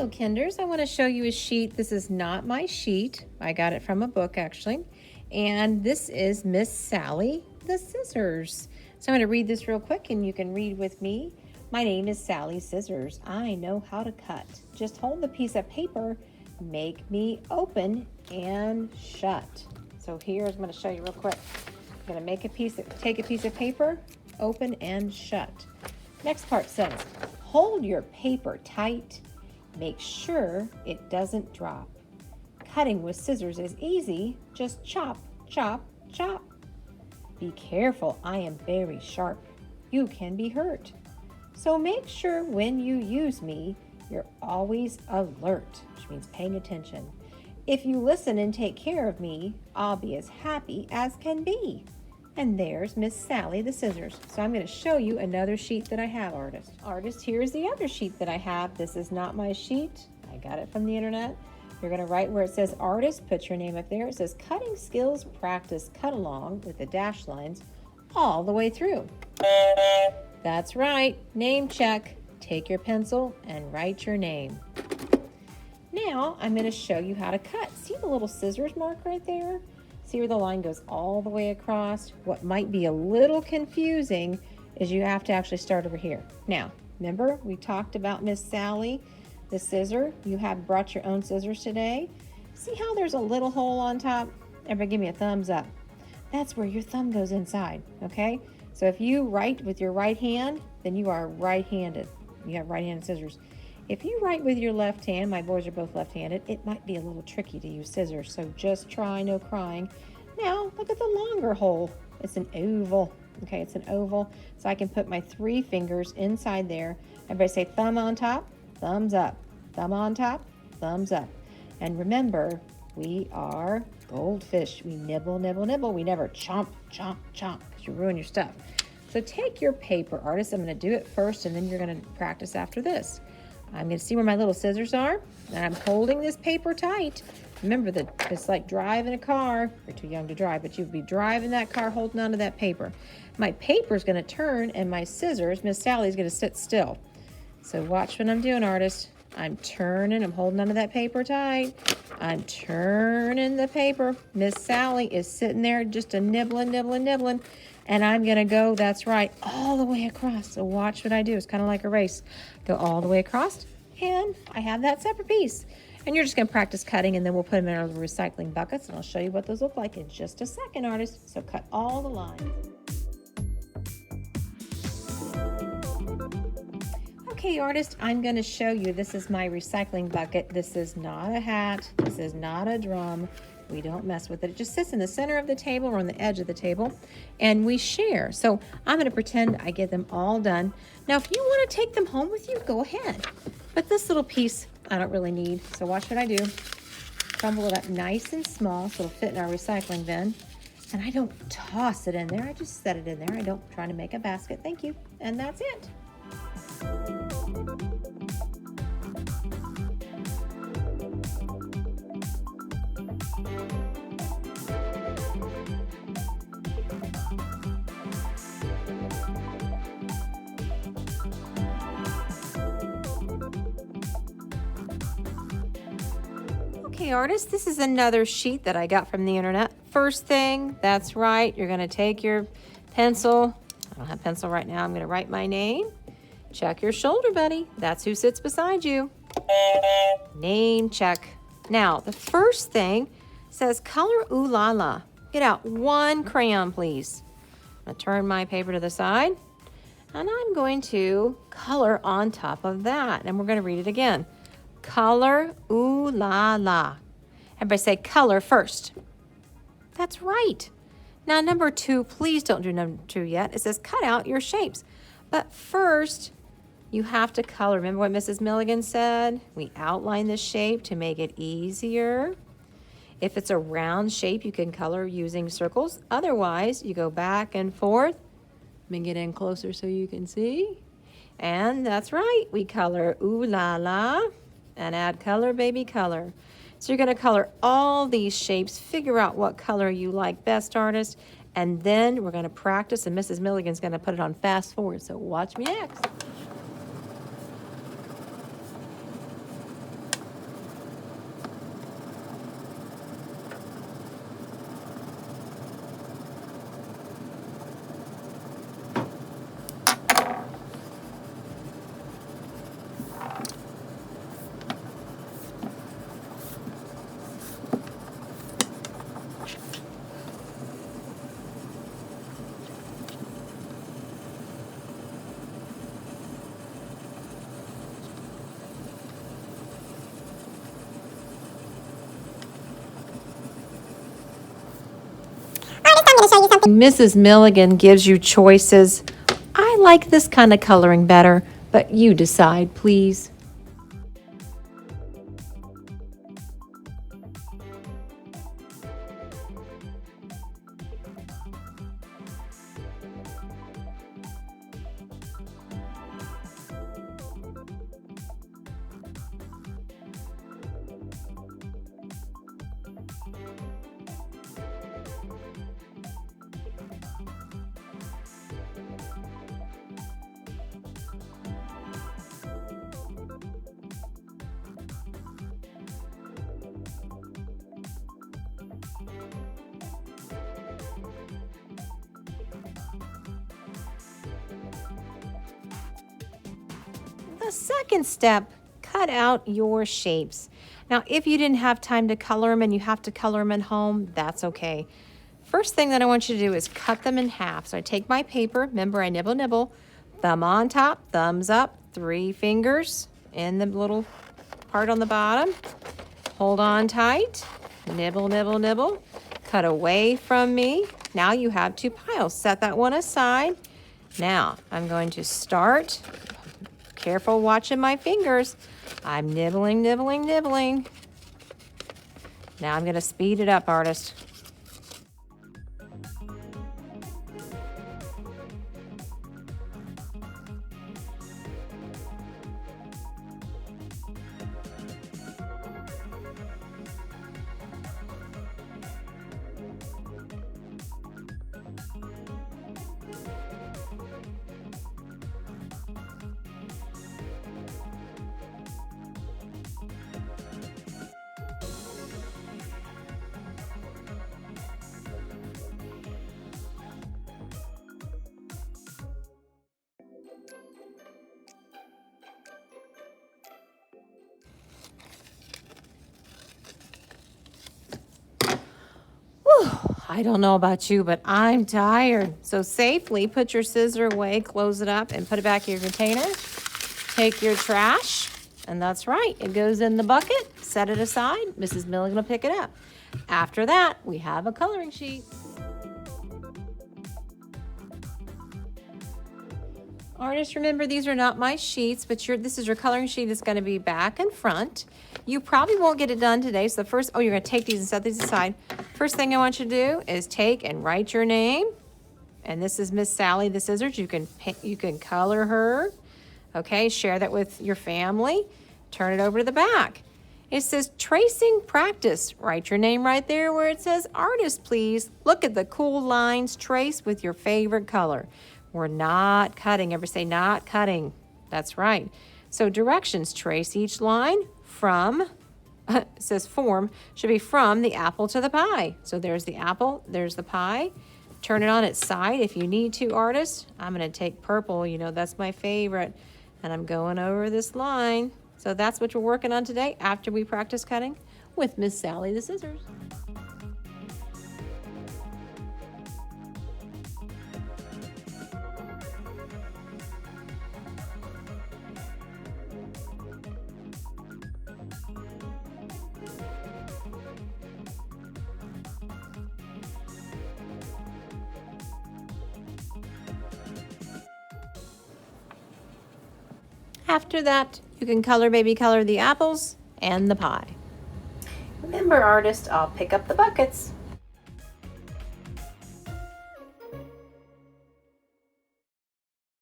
Hello, Kinders. I want to show you a sheet. This is not my sheet. I got it from a book, actually. And this is Miss Sally the Scissors. So I'm going to read this real quick and you can read with me. My name is Sally Scissors. I know how to cut. Just hold the piece of paper, make me open and shut. So here's, I'm going to show you real quick. I'm going to take a piece of paper, open and shut. Next part says, hold your paper tight. Make sure it doesn't drop. Cutting with scissors is easy. Just chop, chop, chop. Be careful, I am very sharp. You can be hurt. So make sure when you use me, you're always alert, which means paying attention. If you listen and take care of me, I'll be as happy as can be. And there's Miss Sally the Scissors. So I'm going to show you another sheet that I have, artist. Artist, here's the other sheet that I have. This is not my sheet. I got it from the internet. You're going to write where it says artist, put your name up there. It says cutting skills practice cut along with the dash lines all the way through. That's right. Name check. Take your pencil and write your name. Now I'm going to show you how to cut. See the little scissors mark right there? See where the line goes all the way across? What might be a little confusing is you have to actually start over here. Now, remember we talked about Miss Sally, the scissor. You have brought your own scissors today. See how there's a little hole on top? Everybody give me a thumbs up. That's where your thumb goes inside, okay? So if you write with your right hand, then you are right-handed. You have right-handed scissors. If you write with your left hand, my boys are both left-handed, it might be a little tricky to use scissors, so just try, no crying. Now, look at the longer hole. It's an oval, okay, it's an oval. So I can put my 3 fingers inside there. Everybody say thumb on top, thumbs up. Thumb on top, thumbs up. And remember, we are goldfish. We nibble, nibble, nibble. We never chomp, chomp, chomp, because you ruin your stuff. So take your paper, artist. I'm going to do it first, and then you're going to practice after this. I'm going to see where my little scissors are, and I'm holding this paper tight. Remember that it's like driving a car. You're too young to drive, but you'd be driving that car holding onto that paper. My paper's going to turn, and my scissors, Miss Sally's going to sit still. So watch what I'm doing, artist. I'm turning, I'm holding onto that paper tight. I'm turning the paper. Miss Sally is sitting there just a nibbling, nibbling, nibbling. And I'm going to go, that's right, all the way across. So watch what I do. It's kind of like a race. Go all the way across, and I have that separate piece. And you're just going to practice cutting, and then we'll put them in our recycling buckets, and I'll show you what those look like in just a second, artist. So cut all the lines. Okay, artist, I'm going to show you. This is my recycling bucket. This is not a hat. This is not a drum. We don't mess with it. It just sits in the center of the table or on the edge of the table, and we share. So I'm going to pretend I get them all done. Now, if you want to take them home with you, go ahead. But this little piece I don't really need, so watch what I do. Crumble it up nice and small so it'll fit in our recycling bin. And I don't toss it in there. I just set it in there. I don't try to make a basket. Thank you. And that's it. Okay, artists, this is another sheet that I got from the internet. First thing, that's right, you're going to take your pencil. I don't have pencil right now. I'm going to write my name. Check your shoulder, buddy. That's who sits beside you. Name check. Now, the first thing says color ooh la la. Get out 1 crayon, please. I'm going to turn my paper to the side, and I'm going to color on top of that. And we're going to read it again. Color ooh la la. Everybody say color first. That's right. Now number 2, please don't do number 2 yet. It says cut out your shapes. But first, you have to color. Remember what Mrs. Milligan said? We outline the shape to make it easier. If it's a round shape, you can color using circles. Otherwise, you go back and forth. Let me get in closer so you can see. And that's right. We color ooh la la. And add color, baby, color. So you're going to color all these shapes, figure out what color you like best, artist, and then we're going to practice, and Mrs. Milligan's going to put it on fast forward, so watch me next. going to show you something. Mrs. Milligan gives you choices. I like this kind of coloring better, but you decide, please. The second step, cut out your shapes. Now, if you didn't have time to color them and you have to color them at home, that's okay. First thing that I want you to do is cut them in half. So I take my paper, remember I nibble, thumb on top, thumbs up, 3 fingers in the little part on the bottom. Hold on tight, nibble, cut away from me. Now you have 2 piles. Set that one aside. Now I'm going to start. Careful watching my fingers. I'm nibbling. Now I'm going to speed it up, artist. I don't know about you, but I'm tired. So safely put your scissor away, close it up, and put it back in your container. Take your trash, and that's right. It goes in the bucket. Set it aside. Mrs. Milligan will pick it up. After that, we have a coloring sheet. Artists, remember these are not my sheets, but this is your coloring sheet. It's going to be back and front. You probably won't get it done today. So the first, you're going to take these and set these aside. First thing I want you to do is take and write your name. And this is Miss Sally the Scissors. You can color her. Okay, share that with your family. Turn it over to the back. It says tracing practice. Write your name right there where it says artist, please. Look at the cool lines. Trace with your favorite color. We're not cutting. Ever say not cutting? That's right. So directions, trace each line from, it says form, should be from the apple to the pie. So there's the apple, there's the pie. Turn it on its side if you need to, artist. I'm going to take purple, that's my favorite. And I'm going over this line. So that's what we're working on today after we practice cutting with Miss Sally the Scissors. After that, you can baby color the apples and the pie. Remember, artist, I'll pick up the buckets.